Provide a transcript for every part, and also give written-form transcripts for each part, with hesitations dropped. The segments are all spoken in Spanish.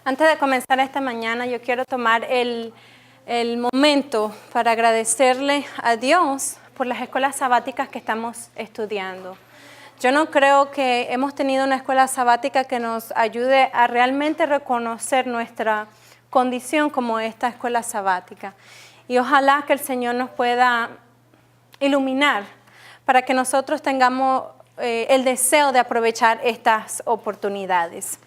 Antes de comenzar esta mañana, yo quiero tomar el momento para agradecerle a Dios por las escuelas sabáticas que estamos estudiando. Yo no creo que hemos tenido una escuela sabática que nos ayude a realmente reconocer nuestra condición como esta escuela sabática. Y ojalá que el Señor nos pueda iluminar para que nosotros tengamos el deseo de aprovechar estas oportunidades.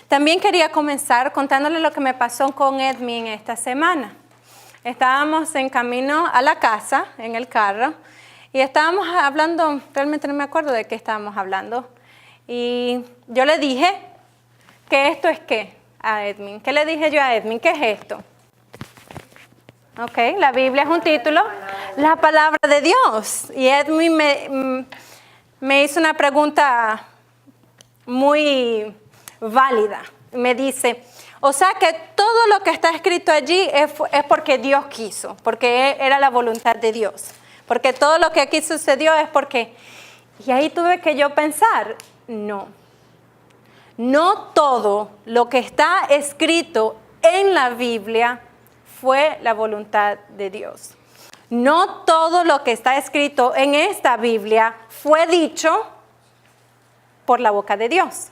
También quería comenzar contándole lo que me pasó con Edmin esta semana. Estábamos en camino a la casa, en el carro, y estábamos hablando, realmente no me acuerdo de qué estábamos hablando, y yo le dije que esto es qué a Edmin. ¿Qué le dije yo a Edmin? ¿Qué es esto? Ok, la Biblia es un título, la palabra de Dios. Y Edmin me hizo una pregunta muy válida. Me dice, o sea que todo lo que está escrito allí es porque Dios quiso, porque era la voluntad de Dios. Porque todo lo que aquí sucedió es porque... Y ahí tuve que yo pensar, no todo lo que está escrito en la Biblia fue la voluntad de Dios. No todo lo que está escrito en esta Biblia fue dicho por la boca de Dios.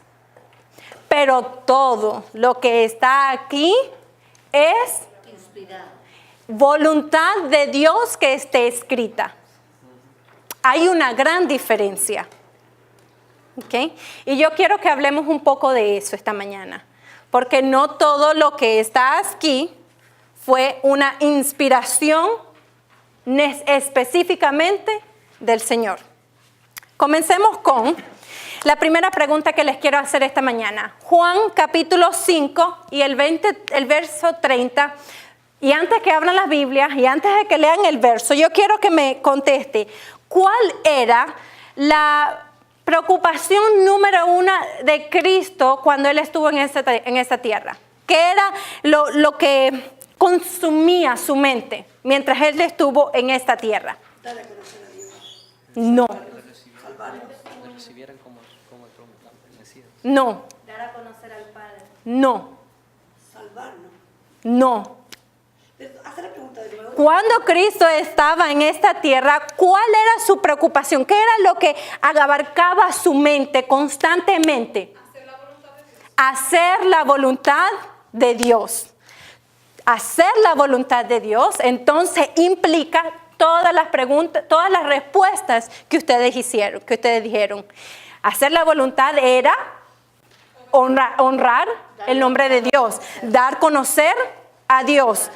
Pero todo lo que está aquí es inspirado. Voluntad de Dios que esté escrita. Hay una gran diferencia. ¿Okay? Y yo quiero que hablemos un poco de eso esta mañana. Porque no todo lo que está aquí fue una inspiración específicamente del Señor. Comencemos con la primera pregunta que les quiero hacer esta mañana. Juan capítulo 5 y el verso 30. Y antes que abran las Biblias y antes de que lean el verso, yo quiero que me conteste cuál era la preocupación número 1 de Cristo cuando Él estuvo en esta tierra. ¿Qué era lo que consumía su mente mientras Él estuvo en esta tierra? Dar a conocer a Dios. No. Salvarnos. Recibieran como el Mesías. No. Dar a conocer al Padre. No. Salvarnos. No. Hace la pregunta de nuevo. Cuando Cristo estaba en esta tierra, ¿cuál era su preocupación? ¿Qué era lo que abarcaba su mente constantemente? Hacer la voluntad de Dios. Hacer la voluntad de Dios, entonces implica todas las preguntas, todas las respuestas que ustedes hicieron, que ustedes dijeron. Hacer la voluntad era honrar el nombre de Dios, dar a conocer a Dios.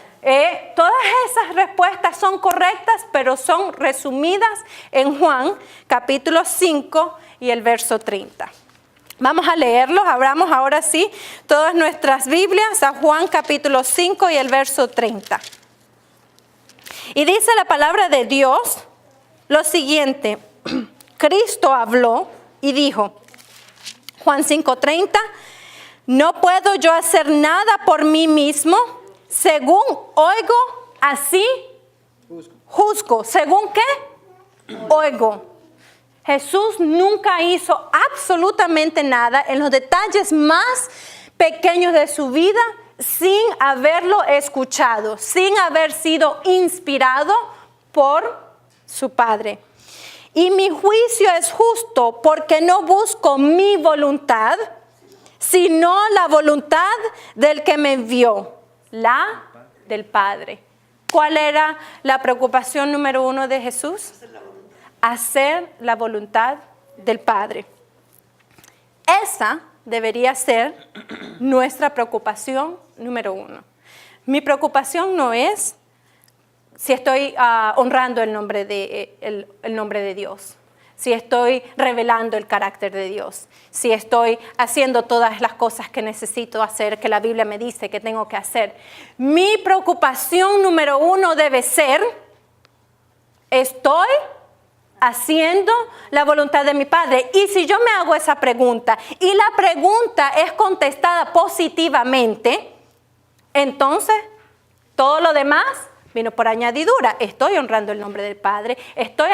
Todas esas respuestas son correctas, pero son resumidas en Juan capítulo 5 y el verso 30. Vamos a leerlos, abramos ahora sí todas nuestras Biblias a Juan capítulo 5 y el verso 30. Y dice la palabra de Dios lo siguiente: Cristo habló y dijo, Juan 5:30, no puedo yo hacer nada por mí mismo, según oigo, así juzgo. ¿Según qué? Oigo. Jesús nunca hizo absolutamente nada en los detalles más pequeños de su vida sin haberlo escuchado, sin haber sido inspirado por su Padre. Y mi juicio es justo porque no busco mi voluntad, sino la voluntad del que me envió, la del Padre. ¿Cuál era la preocupación número 1 de Jesús? Hacer la voluntad del Padre. Esa debería ser nuestra preocupación número 1. Mi preocupación no es si estoy honrando el nombre de Dios, si estoy revelando el carácter de Dios, si estoy haciendo todas las cosas que necesito hacer, que la Biblia me dice que tengo que hacer. Mi preocupación número 1 debe ser, ¿estoy haciendo la voluntad de mi Padre? Y si yo me hago esa pregunta y la pregunta es contestada positivamente, entonces todo lo demás vino por añadidura. Estoy honrando el nombre del Padre, estoy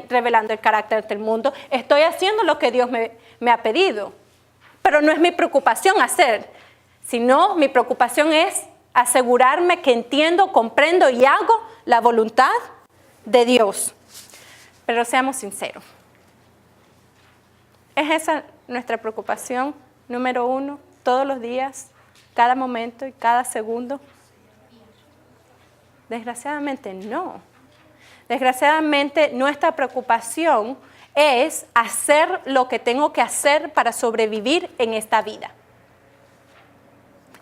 revelando el carácter del mundo, estoy haciendo lo que Dios me ha pedido. Pero no es mi preocupación hacer sino mi preocupación es asegurarme que entiendo, comprendo y hago la voluntad de Dios. Pero seamos sinceros. ¿Es esa nuestra preocupación número 1 todos los días, cada momento y cada segundo? Desgraciadamente no. Desgraciadamente nuestra preocupación es hacer lo que tengo que hacer para sobrevivir en esta vida.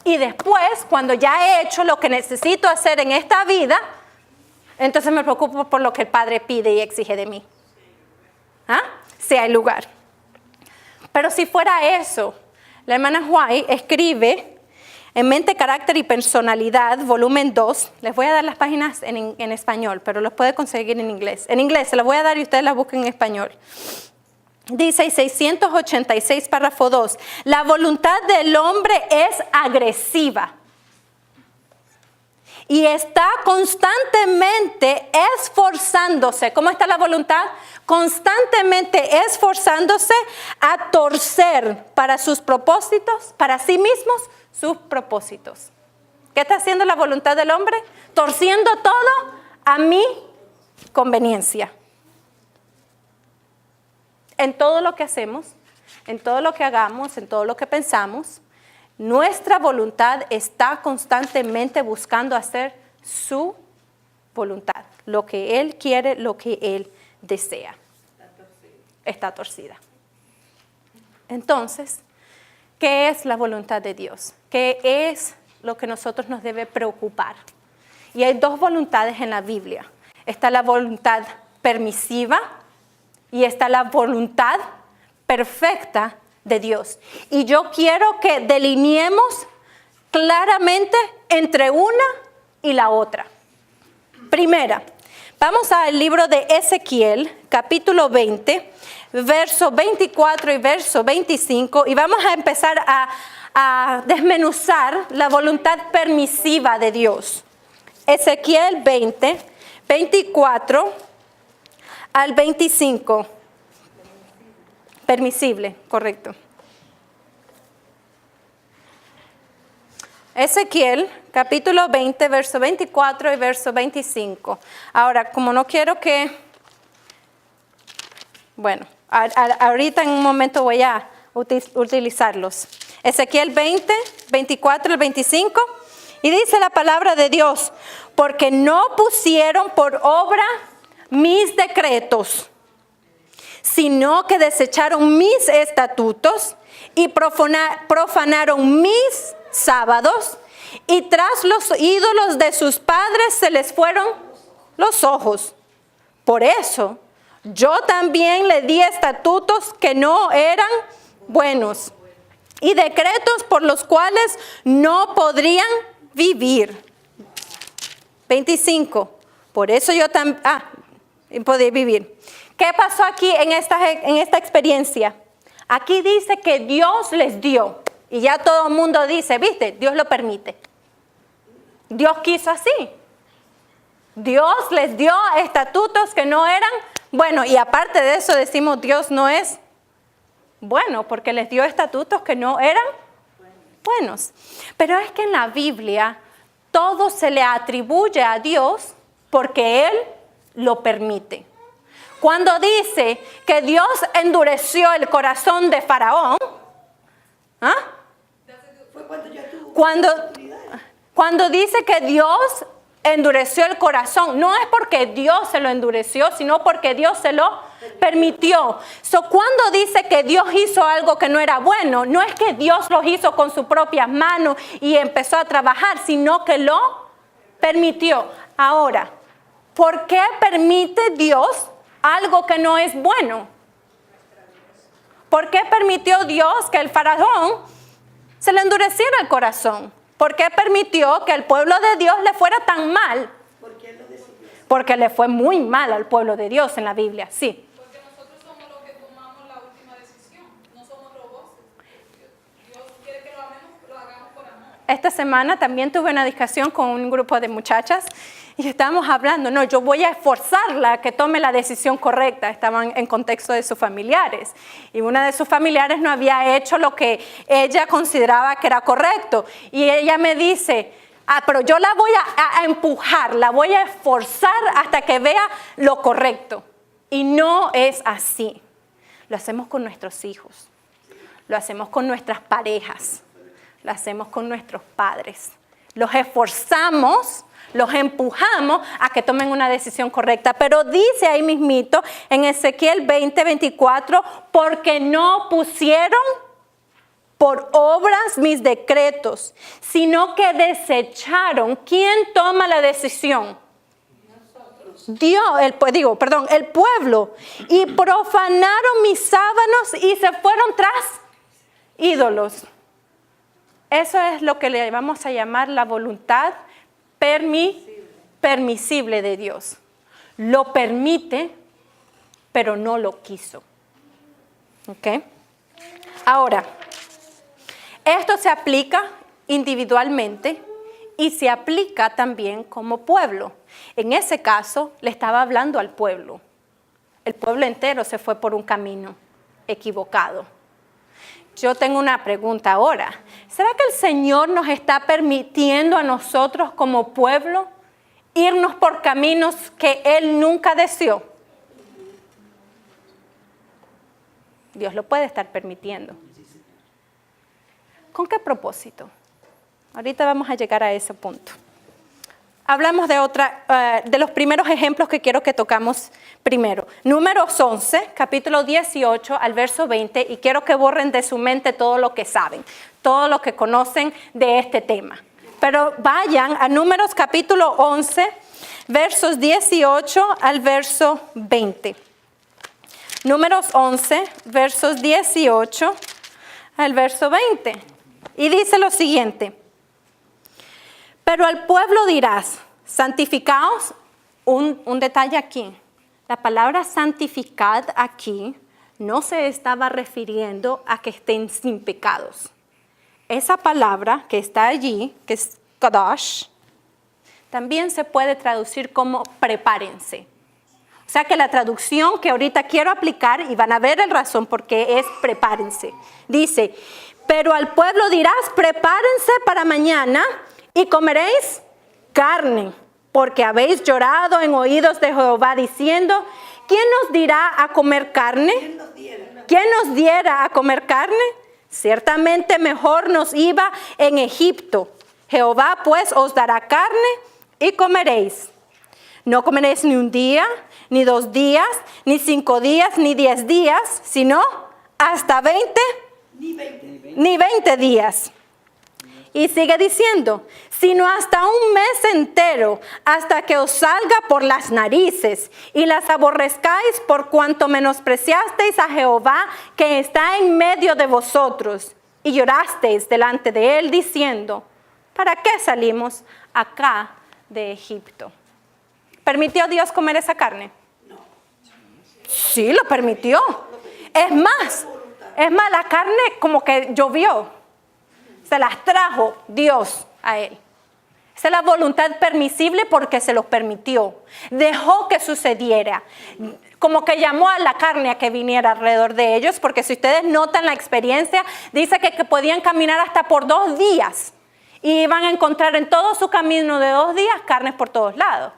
Y después, cuando ya he hecho lo que necesito hacer en esta vida, entonces me preocupo por lo que el Padre pide y exige de mí. ¿Ah? Si hay lugar. Pero si fuera eso, la hermana White escribe en Mente, Carácter y Personalidad, volumen 2. Les voy a dar las páginas en español, pero los puede conseguir en inglés. En inglés se las voy a dar y ustedes las busquen en español. Dice 686, párrafo 2. La voluntad del hombre es agresiva y está constantemente esforzándose. ¿Cómo está la voluntad? Constantemente esforzándose a torcer para sus propósitos, para sí mismos, sus propósitos. ¿Qué está haciendo la voluntad del hombre? Torciendo todo a mi conveniencia. En todo lo que hacemos, en todo lo que hagamos, en todo lo que pensamos, nuestra voluntad está constantemente buscando hacer su voluntad. Lo que Él quiere, lo que Él desea. Está torcida. Entonces, ¿qué es la voluntad de Dios? ¿Qué es lo que nosotros nos debe preocupar? Y hay dos voluntades en la Biblia. Está la voluntad permisiva y está la voluntad perfecta de Dios. Y yo quiero que delineemos claramente entre una y la otra. Primera, vamos al libro de Ezequiel, capítulo 20, verso 24 y verso 25, y vamos a empezar a desmenuzar la voluntad permisiva de Dios. Ezequiel 20, 24 al 25. Permisible, correcto. Ezequiel, capítulo 20, verso 24 y verso 25. Ahora, como no quiero que... Bueno, ahorita en un momento voy a utilizarlos. Ezequiel 20, 24 al 25. Y dice la palabra de Dios: porque no pusieron por obra mis decretos, sino que desecharon mis estatutos y profanaron mis sábados, y tras los ídolos de sus padres se les fueron los ojos. Por eso yo también le di estatutos que no eran buenos y decretos por los cuales no podrían vivir. 25. Por eso yo también podía vivir. ¿Qué pasó aquí en esta experiencia? Aquí dice que Dios les dio. Y ya todo el mundo dice, ¿viste? Dios lo permite. Dios quiso así. Dios les dio estatutos que no eran buenos. Y aparte de eso decimos, Dios no es bueno, porque les dio estatutos que no eran buenos. Pero es que en la Biblia todo se le atribuye a Dios porque Él lo permite. Cuando dice que Dios endureció el corazón de Faraón, Fue cuando ya tuvo cuando dice que Dios endureció el corazón, no es porque Dios se lo endureció, sino porque Dios se lo permitió. Cuando dice que Dios hizo algo que no era bueno, no es que Dios lo hizo con sus propias manos y empezó a trabajar, sino que lo permitió. Ahora, ¿por qué permite Dios algo que no es bueno? ¿Por qué permitió Dios que el faraón se le endureciera el corazón? ¿Por qué permitió que el pueblo de Dios le fuera tan mal? Porque le fue muy mal al pueblo de Dios en la Biblia, sí. Porque nosotros somos los que tomamos la última decisión, no somos robots. Dios quiere que lo amemos, lo hagamos por amor. esta semana también tuve una discusión con un grupo de muchachas y estábamos hablando, no, yo voy a esforzarla a que tome la decisión correcta. Estaban en contexto de sus familiares y una de sus familiares no había hecho lo que ella consideraba que era correcto. Y ella me dice, pero yo la voy a empujar, la voy a esforzar hasta que vea lo correcto. Y no es así. Lo hacemos con nuestros hijos, lo hacemos con nuestras parejas, lo hacemos con nuestros padres. Los esforzamos, los empujamos a que tomen una decisión correcta. Pero dice ahí mismito en Ezequiel 20:24, porque no pusieron por obras mis decretos, sino que desecharon. ¿Quién toma la decisión? Dios, el pueblo. Y profanaron mis sábanos y se fueron tras ídolos. Eso es lo que le vamos a llamar la voluntad permisible de Dios. Lo permite, pero no lo quiso. ¿Ok? Ahora, esto se aplica individualmente y se aplica también como pueblo. En ese caso, le estaba hablando al pueblo. El pueblo entero se fue por un camino equivocado. Yo tengo una pregunta ahora. ¿Será que el Señor nos está permitiendo a nosotros como pueblo irnos por caminos que Él nunca deseó? Dios lo puede estar permitiendo. ¿Con qué propósito? Ahorita vamos a llegar a ese punto. Hablamos de los primeros ejemplos que quiero que tocamos primero. Números 11, capítulo 18 al verso 20, y quiero que borren de su mente todo lo que saben, todo lo que conocen de este tema. Pero vayan a Números capítulo 11, versos 18 al verso 20. Números 11, versos 18 al verso 20. Y dice lo siguiente. Pero al pueblo dirás, santificaos, un detalle aquí. La palabra santificad aquí no se estaba refiriendo a que estén sin pecados. Esa palabra que está allí, que es kadosh, también se puede traducir como prepárense. O sea que la traducción que ahorita quiero aplicar, y van a ver el razón por qué es prepárense. Dice, pero al pueblo dirás, prepárense para mañana y comeréis carne, porque habéis llorado en oídos de Jehová diciendo, ¿quién nos dirá a comer carne? ¿Quién nos diera a comer carne? Ciertamente mejor nos iba en Egipto. Jehová pues os dará carne y comeréis. No comeréis ni un día, ni 2 días, ni 5 días, ni 10 días, sino hasta 20, ni 20 días. Y sigue diciendo, sino hasta un mes entero, hasta que os salga por las narices y las aborrezcáis por cuanto menospreciasteis a Jehová que está en medio de vosotros y llorasteis delante de él diciendo, ¿para qué salimos acá de Egipto? ¿Permitió Dios comer esa carne? No. Sí, lo permitió. Es más, la carne como que llovió. Se las trajo Dios a él. Esa es la voluntad permisible porque se los permitió. Dejó que sucediera. Como que llamó a la carne a que viniera alrededor de ellos, porque si ustedes notan la experiencia, dice que podían caminar hasta por 2 días. Y iban a encontrar en todo su camino de 2 días carnes por todos lados.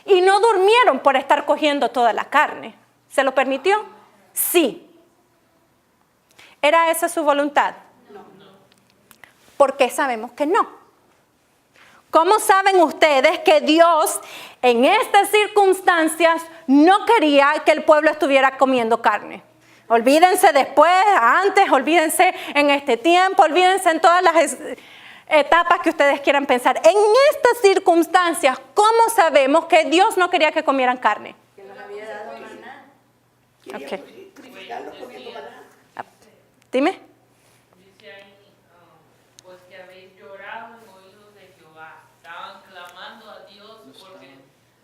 Y no durmieron por estar cogiendo toda la carne. ¿Se lo permitió? Sí. ¿Era esa su voluntad? ¿Por qué sabemos que no? ¿Cómo saben ustedes que Dios en estas circunstancias no quería que el pueblo estuviera comiendo carne? Olvídense después, antes, olvídense en este tiempo, olvídense en todas las etapas que ustedes quieran pensar. En estas circunstancias, ¿cómo sabemos que Dios no quería que comieran carne? Que nos había dado maná. Okay. Purificarlos comiendo maná. Dime. Dice ahí, pues que habéis llorado en oídos de Jehová. Estaban clamando a Dios porque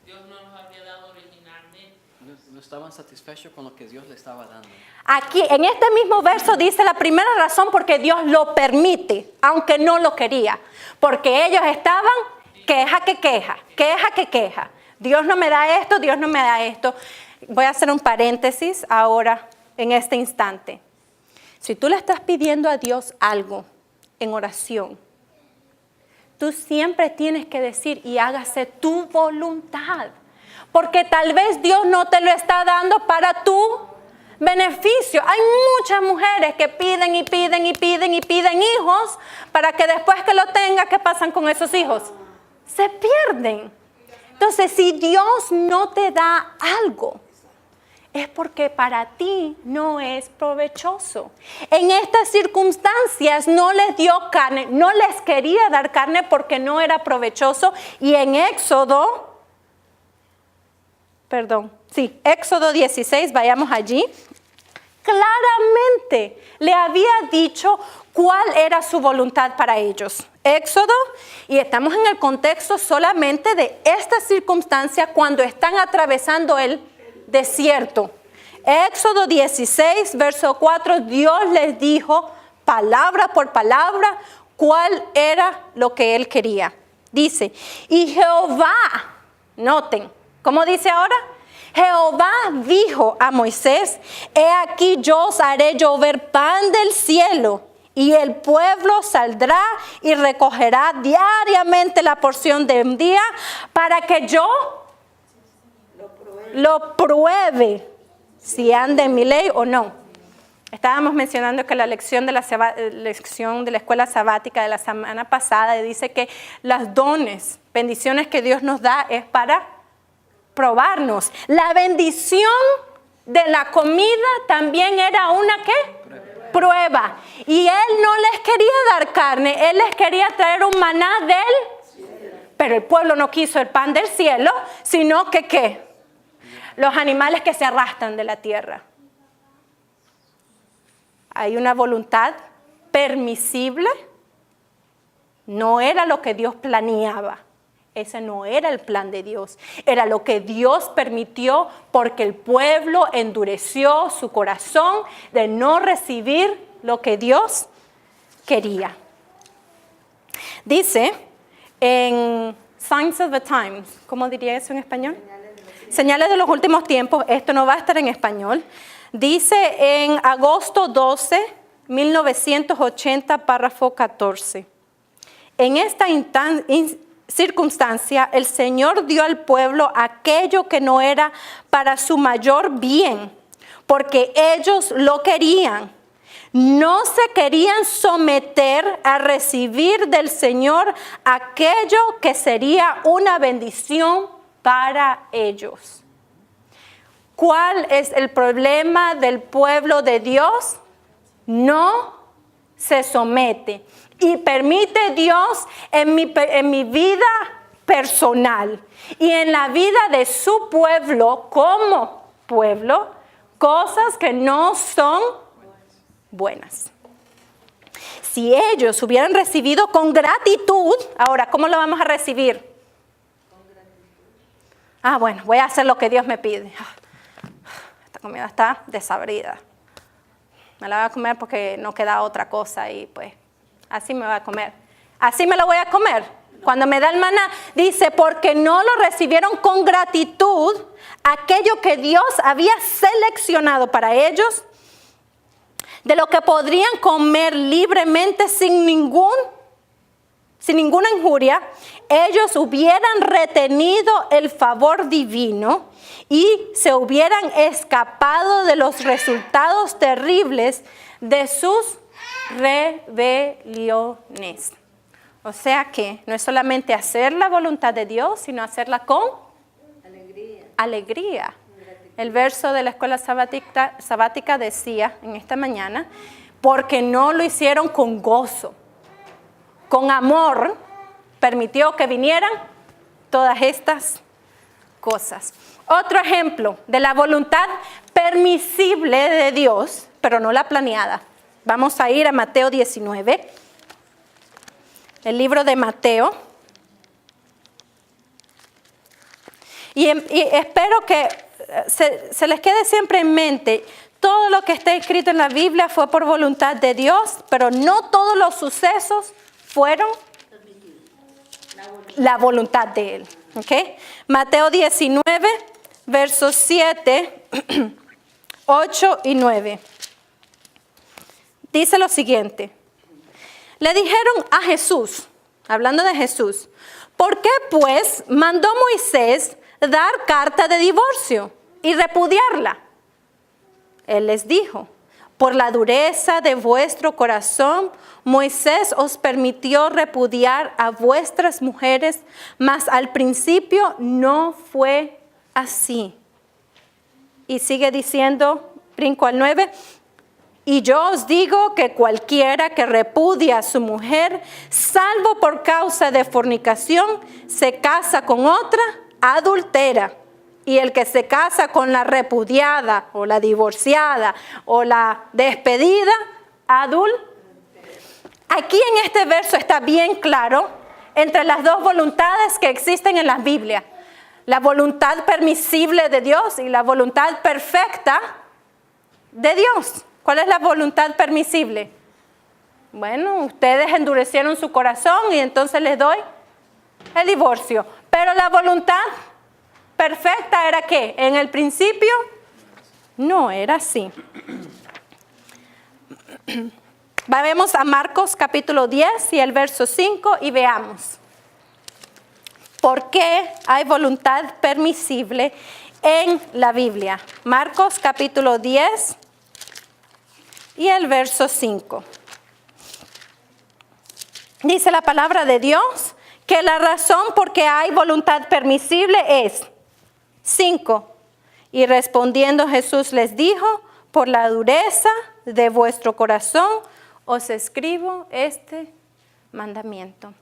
Dios no nos había dado originalmente. No estaban satisfechos con lo que Dios le estaba dando. Aquí, en este mismo verso dice la primera razón porque Dios lo permite, aunque no lo quería. Porque ellos estaban queja que queja. Dios no me da esto, Dios no me da esto. Voy a hacer un paréntesis ahora, en este instante. Si tú le estás pidiendo a Dios algo en oración, tú siempre tienes que decir y hágase tu voluntad. Porque tal vez Dios no te lo está dando para tu beneficio. Hay muchas mujeres que piden hijos para que después que lo tenga, ¿qué pasan con esos hijos? Se pierden. Entonces, si Dios no te da algo, es porque para ti no es provechoso. En estas circunstancias no les dio carne, no les quería dar carne porque no era provechoso. Y en Éxodo 16, vayamos allí, claramente le había dicho cuál era su voluntad para ellos. Éxodo, y estamos en el contexto solamente de esta circunstancia cuando están atravesando el desierto. Éxodo 16, verso 4, Dios les dijo palabra por palabra cuál era lo que él quería. Dice, y Jehová, noten, ¿cómo dice ahora? Jehová dijo a Moisés, he aquí yo os haré llover pan del cielo, y el pueblo saldrá y recogerá diariamente la porción de un día para que yo lo pruebe si anda en mi ley o no. Estábamos mencionando que la lección de la escuela sabática de la semana pasada dice que las dones, bendiciones que Dios nos da es para probarnos. La bendición de la comida también era una ¿qué? Prueba. Y él no les quería dar carne, él les quería traer un maná pero el pueblo no quiso el pan del cielo, sino que ¿qué? Los animales que se arrastran de la tierra. Hay una voluntad permisible, no era lo que Dios planeaba. Ese no era el plan de Dios, era lo que Dios permitió porque el pueblo endureció su corazón de no recibir lo que Dios quería. Dice en Signs of the Times, ¿cómo diría eso en español? Señales de los últimos tiempos, esto no va a estar en español. Dice en agosto 12, 1980, párrafo 14. En esta circunstancia, el Señor dio al pueblo aquello que no era para su mayor bien, porque ellos lo querían. No se querían someter a recibir del Señor aquello que sería una bendición para ellos. ¿Cuál es el problema del pueblo de Dios? No se somete. Y permite Dios en mi vida personal y en la vida de su pueblo como pueblo, cosas que no son buenas. Si ellos hubieran recibido con gratitud, ahora, ¿cómo lo vamos a recibir? Bueno, voy a hacer lo que Dios me pide. Esta comida está desabrida. Me la voy a comer porque no queda otra cosa y pues así me voy a comer. Así me lo voy a comer. Cuando me da el maná, dice, porque no lo recibieron con gratitud, aquello que Dios había seleccionado para ellos, de lo que podrían comer libremente sin ninguna injuria, ellos hubieran retenido el favor divino y se hubieran escapado de los resultados terribles de sus rebeliones. O sea que no es solamente hacer la voluntad de Dios, sino hacerla con alegría. El verso de la escuela sabática decía en esta mañana, porque no lo hicieron con gozo, con amor, permitió que vinieran todas estas cosas. Otro ejemplo de la voluntad permisible de Dios, pero no la planeada. Vamos a ir a Mateo 19, el libro de Mateo. Y espero que se les quede siempre en mente, todo lo que está escrito en la Biblia fue por voluntad de Dios, pero no todos los sucesos fueron la voluntad de Él. ¿Okay? Mateo 19, versos 7, 8 y 9. Dice lo siguiente. Le dijeron a Jesús, hablando de Jesús, ¿por qué pues mandó Moisés dar carta de divorcio y repudiarla? Él les dijo, por la dureza de vuestro corazón, Moisés os permitió repudiar a vuestras mujeres, mas al principio no fue así. Y sigue diciendo, brinco al 9, y yo os digo que cualquiera que repudia a su mujer, salvo por causa de fornicación, se casa con otra, adultera. Y el que se casa con la repudiada o la divorciada o la despedida, Aquí en este verso está bien claro entre las dos voluntades que existen en la Biblia. La voluntad permisible de Dios y la voluntad perfecta de Dios. ¿Cuál es la voluntad permisible? Bueno, ustedes endurecieron su corazón y entonces les doy el divorcio. Pero la voluntad perfecta era ¿qué? En el principio no era así. Vamos a Marcos capítulo 10 y el verso 5 y veamos. ¿Por qué hay voluntad permisible en la Biblia? Marcos capítulo 10 y el verso 5. Dice la palabra de Dios que la razón por qué hay voluntad permisible es 5. Y respondiendo Jesús les dijo, por la dureza de vuestro corazón os escribo este mandamiento.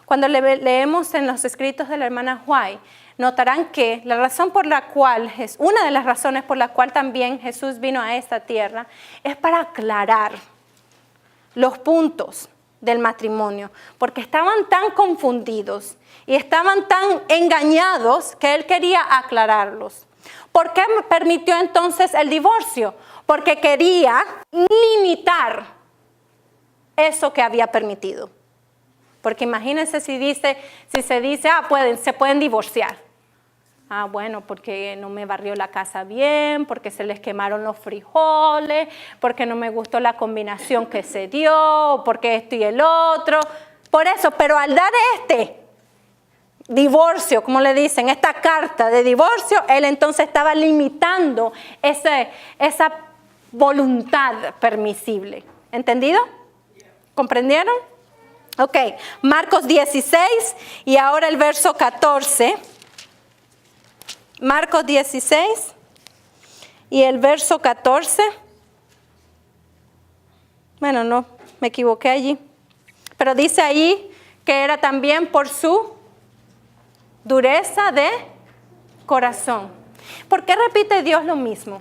Cuando leemos en los escritos de la hermana White, notarán que la razón por la cual, una de las razones por la cual también Jesús vino a esta tierra, es para aclarar los puntos del matrimonio, porque estaban tan confundidos y estaban tan engañados que Él quería aclararlos. ¿Por qué permitió entonces el divorcio? Porque quería limitar eso que había permitido. Porque imagínense si se dice, se pueden divorciar. Bueno, porque no me barrió la casa bien, porque se les quemaron los frijoles, porque no me gustó la combinación que se dio, porque esto y el otro. Por eso, pero al dar este divorcio, como le dicen, esta carta de divorcio, él entonces estaba limitando esa voluntad permisible. ¿Entendido? ¿Comprendieron? Ok, Marcos 16 y ahora el verso 14. Marcos 16 y el verso 14. Bueno, no, me equivoqué allí. Pero dice ahí que era también por su dureza de corazón. ¿Por qué repite Dios lo mismo?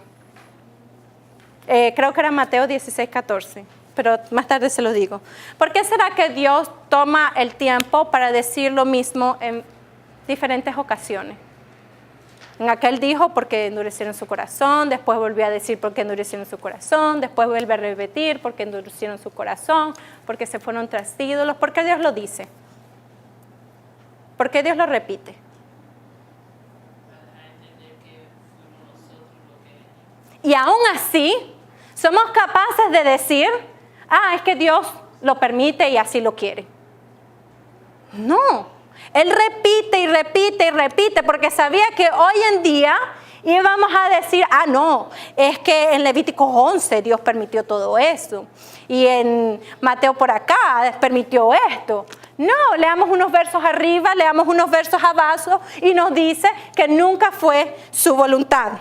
Creo que era Mateo 16, 14. Pero más tarde se lo digo. ¿Por qué será que Dios toma el tiempo para decir lo mismo en diferentes ocasiones? En aquel dijo porque endurecieron su corazón, después volvió a decir porque endurecieron su corazón, después vuelve a repetir porque endurecieron su corazón, porque se fueron tras ídolos. ¿Por qué Dios lo dice? ¿Por qué Dios lo repite? Y aún así, somos capaces de decir, es que Dios lo permite y así lo quiere. No, Él repite y repite y repite porque sabía que hoy en día íbamos a decir, no, es que en Levítico 11 Dios permitió todo eso. Y en Mateo por acá permitió esto. No, leamos unos versos arriba, leamos unos versos abajo y nos dice que nunca fue su voluntad.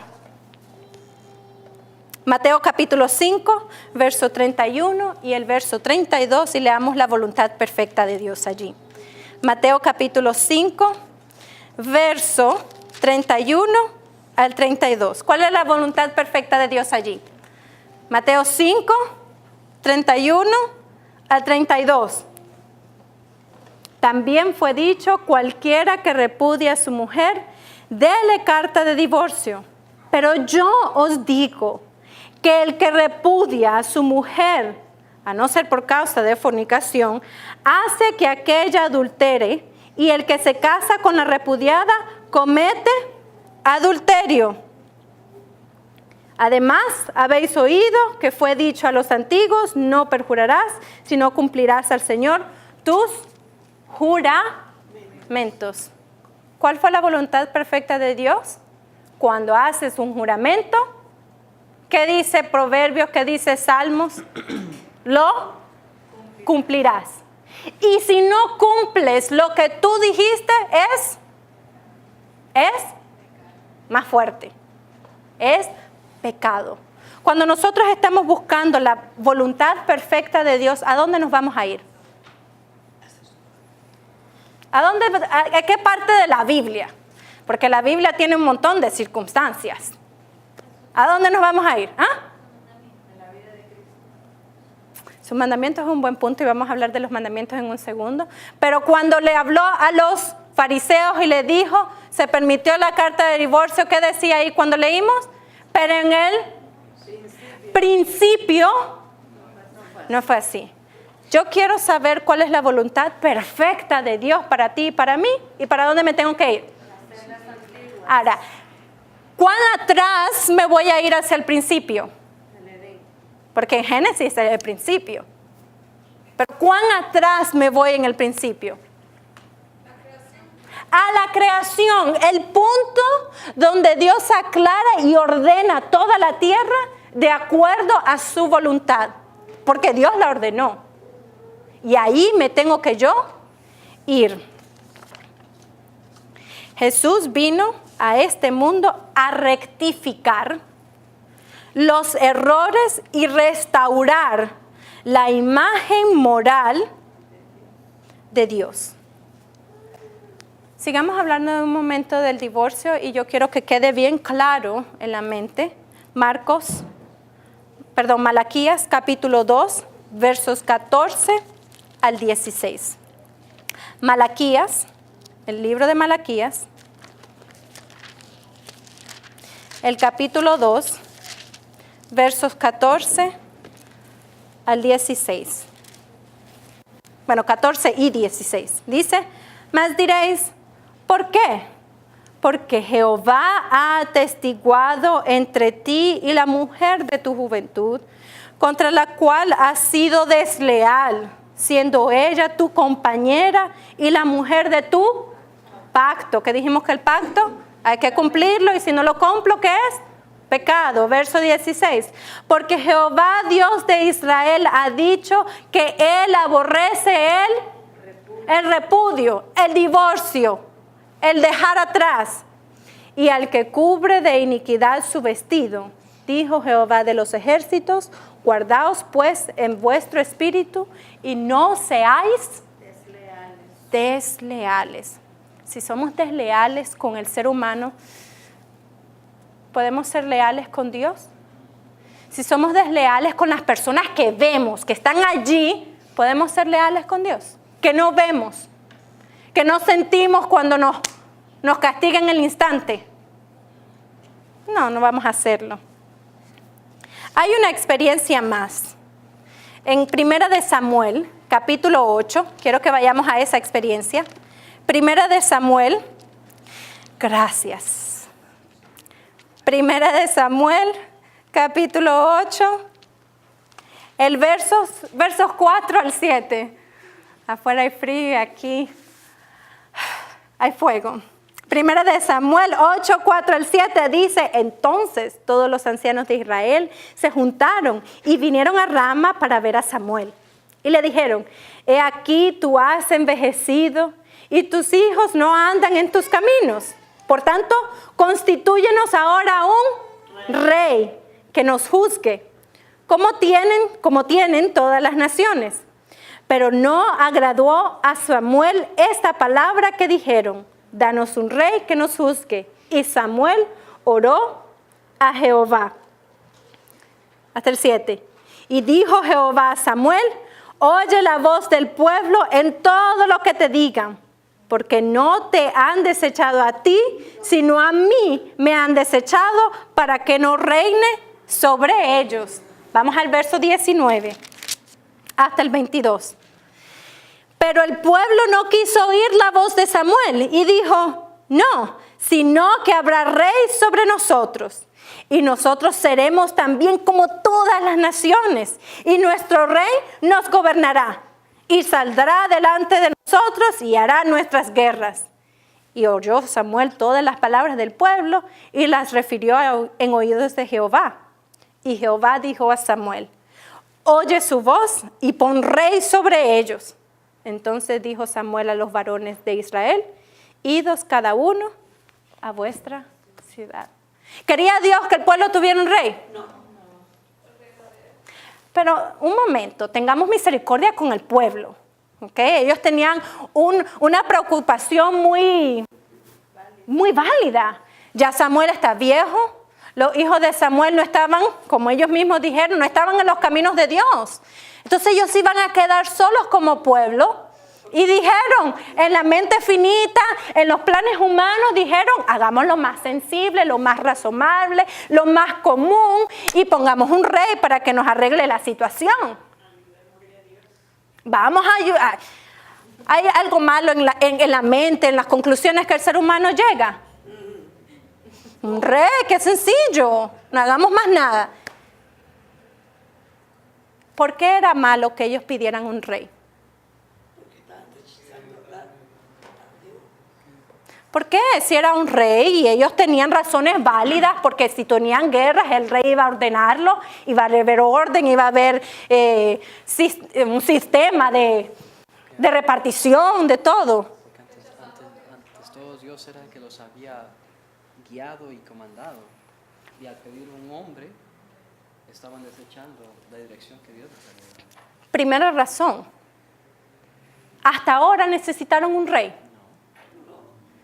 Mateo capítulo 5, verso 31 y el verso 32 y leamos la voluntad perfecta de Dios allí. Mateo capítulo 5, verso 31 al 32. ¿Cuál es la voluntad perfecta de Dios allí? Mateo 5, 31 al 32. También fue dicho, cualquiera que repudie a su mujer, dele carta de divorcio. Pero yo os digo que el que repudia a su mujer, a no ser por causa de fornicación, hace que aquella adultere, y el que se casa con la repudiada comete adulterio. Además, habéis oído que fue dicho a los antiguos, no perjurarás, sino cumplirás al Señor tus juramentos. ¿Cuál fue la voluntad perfecta de Dios? Cuando haces un juramento, ¿qué dice Proverbios? ¿Qué dice Salmos? Lo cumplirás. Y si no cumples lo que tú dijiste, es más fuerte. Es pecado. Cuando nosotros estamos buscando la voluntad perfecta de Dios, ¿a dónde nos vamos a ir? ¿A qué parte de la Biblia? Porque la Biblia tiene un montón de circunstancias. ¿A dónde nos vamos a ir? Sus mandamientos es un buen punto y vamos a hablar de los mandamientos en un segundo. Pero cuando le habló a los fariseos y le dijo, se permitió la carta de divorcio, ¿qué decía ahí cuando leímos? Pero en el principio no fue así. Yo quiero saber cuál es la voluntad perfecta de Dios para ti y para mí, y para dónde me tengo que ir. Ahora, ¿cuán atrás me voy a ir hacia el principio? Porque en Génesis es el principio. Pero ¿cuán atrás me voy en el principio? A la creación, el punto donde Dios aclara y ordena toda la tierra de acuerdo a su voluntad, porque Dios la ordenó. Y ahí me tengo que yo ir. Jesús vino a este mundo a rectificar los errores y restaurar la imagen moral de Dios. Sigamos hablando de un momento del divorcio y yo quiero que quede bien claro en la mente. Malaquías capítulo 2, versos 14 al 16. Malaquías, el libro de Malaquías, el capítulo 2, versos 14 al 16. 14 y 16. Dice, mas diréis, ¿por qué? Porque Jehová ha atestiguado entre ti y la mujer de tu juventud, contra la cual has sido desleal, siendo ella tu compañera y la mujer de tu pacto. ¿Qué dijimos que el pacto? Hay que cumplirlo y si no lo cumplo, ¿qué es? Pecado. Verso 16. Porque Jehová Dios de Israel ha dicho que Él aborrece el repudio, el divorcio, el dejar atrás. Y al que cubre de iniquidad su vestido, dijo Jehová de los ejércitos, guardaos pues en vuestro espíritu y no seáis desleales. Si somos desleales con el ser humano, ¿podemos ser leales con Dios? Si somos desleales con las personas que vemos, que están allí, ¿podemos ser leales con Dios? Que no vemos, que no sentimos cuando nos castigan en el instante. No vamos a hacerlo. Hay una experiencia más. En Primera de Samuel, capítulo 8, quiero que vayamos a esa experiencia. Primera de Samuel, gracias. Primera de Samuel, capítulo 8, el versos 4 al 7. Afuera hay frío, aquí hay fuego. Primera de Samuel 8, 4 al 7 dice, entonces todos los ancianos de Israel se juntaron y vinieron a Rama para ver a Samuel. Y le dijeron, he aquí tú has envejecido y tus hijos no andan en tus caminos. Por tanto, constitúyenos ahora un rey que nos juzgue, como tienen todas las naciones. Pero no agradó a Samuel esta palabra que dijeron, danos un rey que nos juzgue. Y Samuel oró a Jehová. Hasta el 7. Y dijo Jehová a Samuel, oye la voz del pueblo en todo lo que te digan, porque no te han desechado a ti, sino a mí me han desechado para que no reine sobre ellos. Vamos al verso 19 hasta el 22. Pero el pueblo no quiso oír la voz de Samuel y dijo, no, sino que habrá rey sobre nosotros. Y nosotros seremos también como todas las naciones, y nuestro rey nos gobernará, y saldrá delante de nosotros y hará nuestras guerras. Y oyó Samuel todas las palabras del pueblo y las refirió en oídos de Jehová. Y Jehová dijo a Samuel, oye su voz y pon rey sobre ellos. Entonces dijo Samuel a los varones de Israel, idos cada uno a vuestra ciudad. ¿Quería Dios que el pueblo tuviera un rey? No. Pero un momento, tengamos misericordia con el pueblo. ¿Okay? Ellos tenían una preocupación muy válida. Ya Samuel está viejo. Los hijos de Samuel no estaban, como ellos mismos dijeron, no estaban en los caminos de Dios. Entonces ellos iban a quedar solos como pueblo. Y dijeron, en la mente finita, en los planes humanos, dijeron, hagamos lo más sensible, lo más razonable, lo más común y pongamos un rey para que nos arregle la situación. Vamos a ayudar. Hay algo malo en la mente, en las conclusiones que el ser humano llega. Un rey, qué sencillo, no hagamos más nada. ¿Por qué era malo que ellos pidieran un rey? ¿Por qué? Si era un rey y ellos tenían razones válidas, porque si tenían guerras, el rey iba a ordenarlo, iba a haber orden, iba a haber un sistema de repartición, de todo. Porque antes todo Dios era el que los había guiado y comandado. Y al pedir un hombre, estaban desechando la dirección que Dios les había dado. Primera razón. Hasta ahora necesitaron un rey.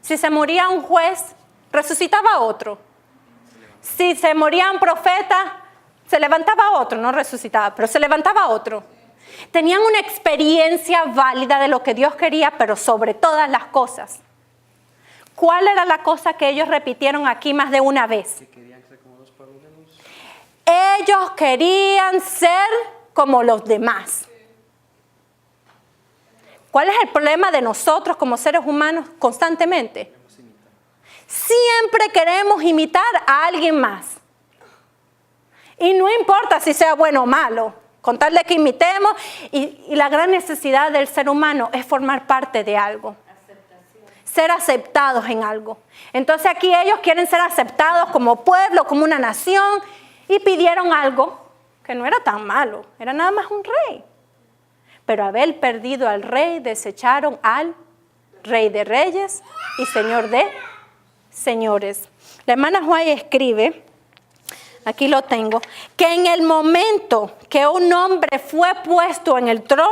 Si se moría un juez, resucitaba otro. Si se moría un profeta, se levantaba otro, no resucitaba, pero se levantaba otro. Tenían una experiencia válida de lo que Dios quería, pero sobre todas las cosas. ¿Cuál era la cosa que ellos repitieron aquí más de una vez? Que querían ser como los pueblos de luz. Ellos querían ser como los demás. ¿Cuál es el problema de nosotros como seres humanos constantemente? Siempre queremos imitar a alguien más. Y no importa si sea bueno o malo, con tal de que imitemos. Y la gran necesidad del ser humano es formar parte de algo. Ser aceptados en algo. Entonces aquí ellos quieren ser aceptados como pueblo, como una nación. Y pidieron algo que no era tan malo, era nada más un rey. Pero haber perdido al rey, desecharon al rey de reyes y señor de señores. La hermana White escribe, aquí lo tengo, que en el momento que un hombre fue puesto en el trono,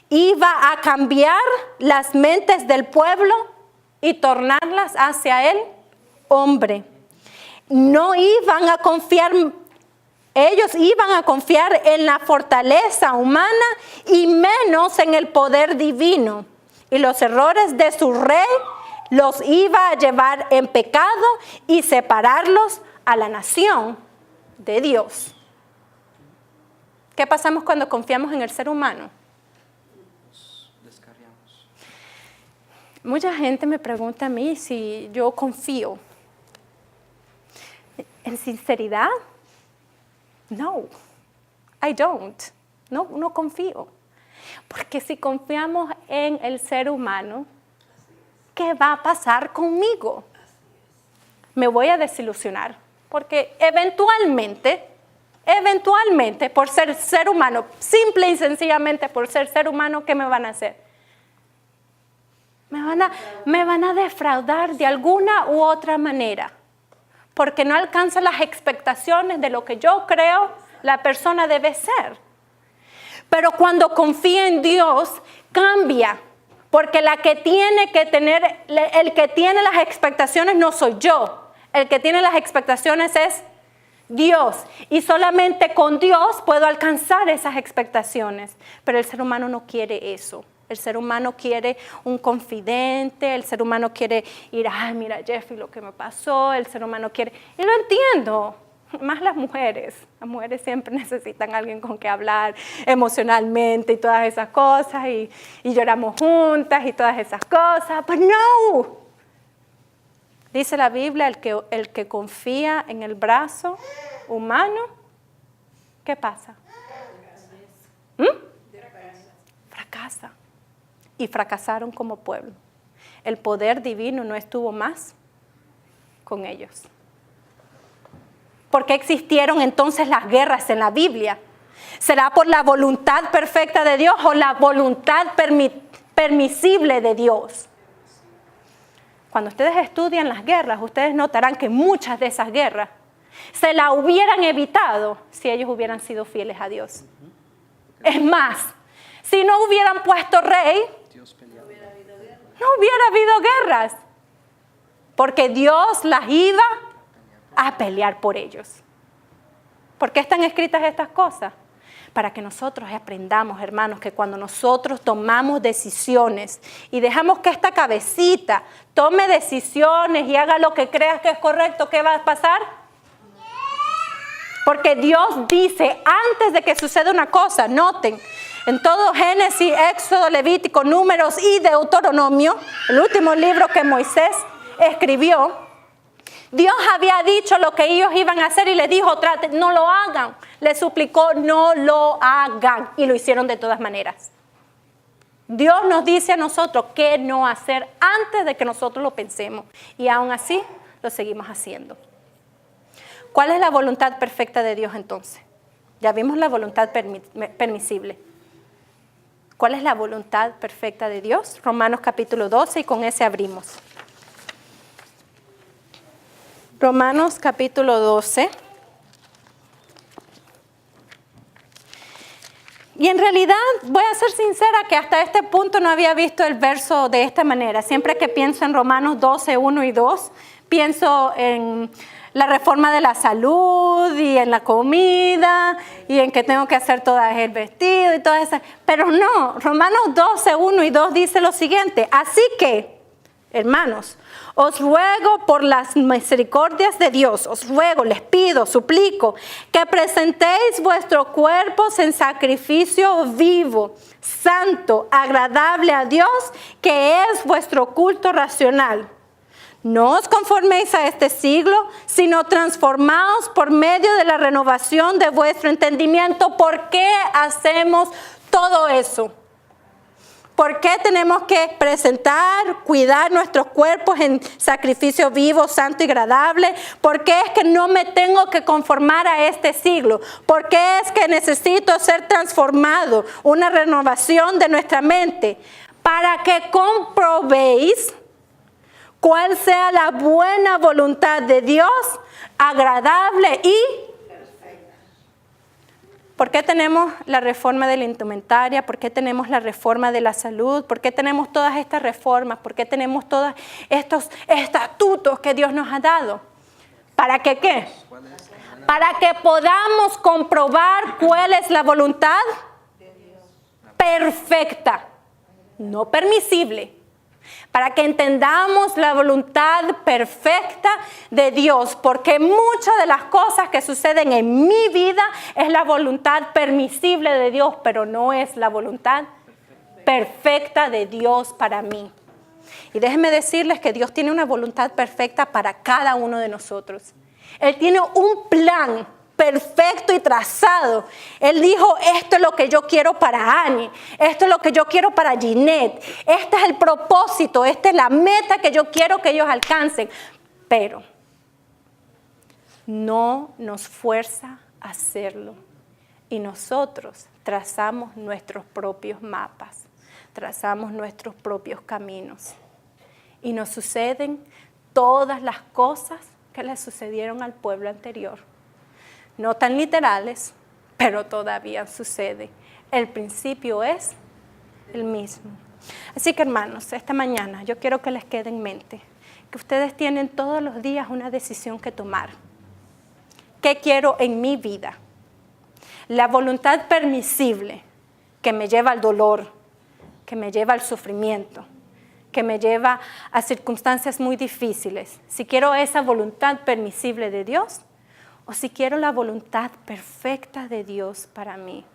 iba a cambiar las mentes del pueblo y tornarlas hacia el hombre. No iban a confiar. Ellos iban a confiar en la fortaleza humana y menos en el poder divino. Y los errores de su rey los iba a llevar en pecado y separarlos a la nación de Dios. ¿Qué pasamos cuando confiamos en el ser humano? Nos descarriamos. Mucha gente me pregunta a mí si yo confío. ¿En sinceridad? No, I don't. No confío. Porque si confiamos en el ser humano, ¿qué va a pasar conmigo? Me voy a desilusionar. Porque eventualmente, por ser ser humano, simple y sencillamente por ser ser humano, ¿qué me van a hacer? Me van a defraudar de alguna u otra manera. Porque no alcanza las expectaciones de lo que yo creo la persona debe ser. Pero cuando confía en Dios, cambia. Porque el que tiene las expectaciones no soy yo. El que tiene las expectaciones es Dios. Y solamente con Dios puedo alcanzar esas expectaciones. Pero el ser humano no quiere eso. El ser humano quiere un confidente, el ser humano quiere ir, ay, mira Jeffrey lo que me pasó, el ser humano quiere, y lo entiendo, más las mujeres siempre necesitan a alguien con que hablar emocionalmente y todas esas cosas, y lloramos juntas y todas esas cosas, pero no. Dice la Biblia, el que confía en el brazo humano, ¿qué pasa? Fracasa. Y fracasaron como pueblo. El poder divino no estuvo más con ellos. ¿Por qué existieron entonces las guerras en la Biblia? ¿Será por la voluntad perfecta de Dios o la voluntad permisible de Dios? Cuando ustedes estudian las guerras, ustedes notarán que muchas de esas guerras se la hubieran evitado si ellos hubieran sido fieles a Dios. Es más, si no hubieran puesto rey, no hubiera habido guerras, porque Dios las iba a pelear por ellos. ¿Por qué están escritas estas cosas? Para que nosotros aprendamos, hermanos, que cuando nosotros tomamos decisiones y dejamos que esta cabecita tome decisiones y haga lo que creas que es correcto, ¿qué va a pasar? Porque Dios dice, antes de que suceda una cosa, noten, en todo Génesis, Éxodo, Levítico, Números y Deuteronomio, el último libro que Moisés escribió, Dios había dicho lo que ellos iban a hacer y les dijo, no lo hagan. Les suplicó, no lo hagan. Y lo hicieron de todas maneras. Dios nos dice a nosotros qué no hacer antes de que nosotros lo pensemos. Y aún así, lo seguimos haciendo. ¿Cuál es la voluntad perfecta de Dios entonces? Ya vimos la voluntad permisible. ¿Cuál es la voluntad perfecta de Dios? Romanos capítulo 12 y con ese abrimos. Romanos capítulo 12. Y en realidad, voy a ser sincera que hasta este punto no había visto el verso de esta manera. Siempre que pienso en Romanos 12, 1 y 2, pienso en la reforma de la salud y en la comida y en que tengo que hacer todo el vestido y todas esas. Pero no, Romanos 12, 1 y 2 dice lo siguiente. Así que, hermanos, os ruego por las misericordias de Dios, os ruego, les pido, suplico, que presentéis vuestros cuerpos en sacrificio vivo, santo, agradable a Dios, que es vuestro culto racional. No os conforméis a este siglo, sino transformaos por medio de la renovación de vuestro entendimiento. ¿Por qué hacemos todo eso? ¿Por qué tenemos que presentar, cuidar nuestros cuerpos en sacrificio vivo, santo y agradable? ¿Por qué es que no me tengo que conformar a este siglo? ¿Por qué es que necesito ser transformado? Una renovación de nuestra mente. Para que comprobéis cuál sea la buena voluntad de Dios, agradable y... ¿Por qué tenemos la reforma de la indumentaria? ¿Por qué tenemos la reforma de la salud? ¿Por qué tenemos todas estas reformas? ¿Por qué tenemos todos estos estatutos que Dios nos ha dado? ¿Para qué qué? Para que podamos comprobar cuál es la voluntad perfecta, no permisible. Para que entendamos la voluntad perfecta de Dios, porque muchas de las cosas que suceden en mi vida es la voluntad permisible de Dios, pero no es la voluntad perfecta de Dios para mí. Y déjenme decirles que Dios tiene una voluntad perfecta para cada uno de nosotros. Él tiene un plan perfecto y trazado. Él dijo, esto es lo que yo quiero para Annie, esto es lo que yo quiero para Ginette, este es el propósito, esta es la meta que yo quiero que ellos alcancen, pero no nos fuerza a hacerlo y nosotros trazamos nuestros propios mapas, trazamos nuestros propios caminos y nos suceden todas las cosas que le sucedieron al pueblo anterior. No tan literales, pero todavía sucede. El principio es el mismo. Así que, hermanos, esta mañana yo quiero que les quede en mente que ustedes tienen todos los días una decisión que tomar. ¿Qué quiero en mi vida? La voluntad permisible que me lleva al dolor, que me lleva al sufrimiento, que me lleva a circunstancias muy difíciles. Si quiero esa voluntad permisible de Dios o si quiero la voluntad perfecta de Dios para mí.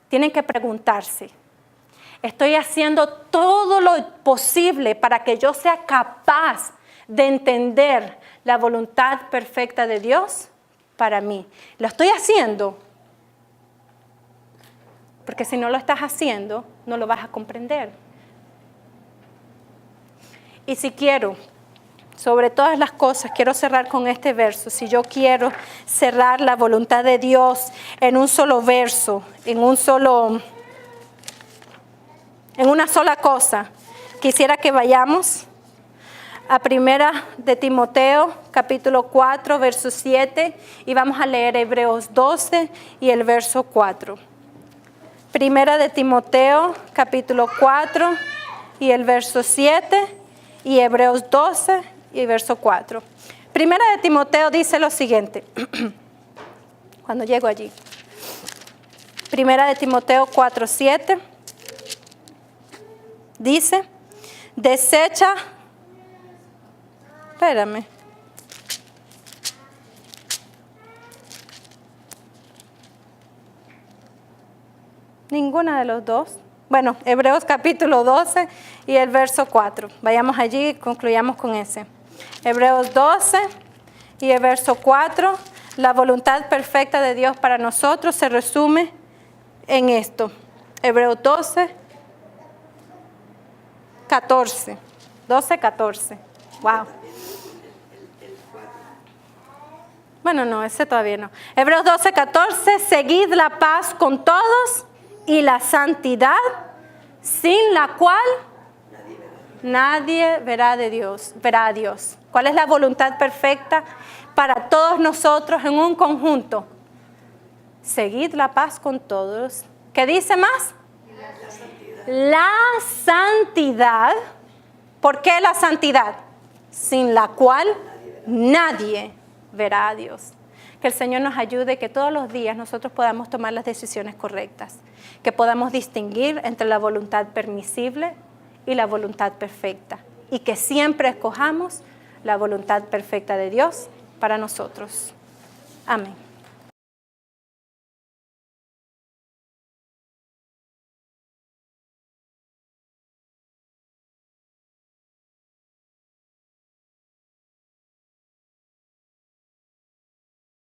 Tienen que preguntarse, ¿estoy haciendo todo lo posible para que yo sea capaz de entender la voluntad perfecta de Dios para mí? ¿Lo estoy haciendo? Porque si no lo estás haciendo, no lo vas a comprender. Y si quiero, sobre todas las cosas, quiero cerrar con este verso. Si yo quiero cerrar la voluntad de Dios en un solo verso, en una sola cosa, quisiera que vayamos a Primera de Timoteo, capítulo 4, verso 7, y vamos a leer Hebreos 12 y el verso 4. Primera de Timoteo, capítulo 4 y el verso 7, y Hebreos 12 y verso 4. Primera de Timoteo dice lo siguiente, cuando llego allí. Primera de Timoteo 4, 7, dice, desecha, espérame, ninguna de los dos. Bueno, Hebreos capítulo 12 y el verso 4. Vayamos allí y concluyamos con ese. Hebreos 12 y el verso 4. La voluntad perfecta de Dios para nosotros se resume en esto. Hebreos 12, 14. 12, 14. Wow. Bueno, no, ese todavía no. Hebreos 12, 14. Seguid la paz con todos y la santidad, sin la cual nadie verá a Dios. ¿Cuál es la voluntad perfecta para todos nosotros en un conjunto? Seguid la paz con todos. ¿Qué dice más? La santidad. ¿Por qué la santidad? Sin la cual nadie verá a Dios. Que el Señor nos ayude, que todos los días nosotros podamos tomar las decisiones correctas, que podamos distinguir entre la voluntad permisible y la voluntad perfecta, y que siempre escojamos la voluntad perfecta de Dios para nosotros. Amén.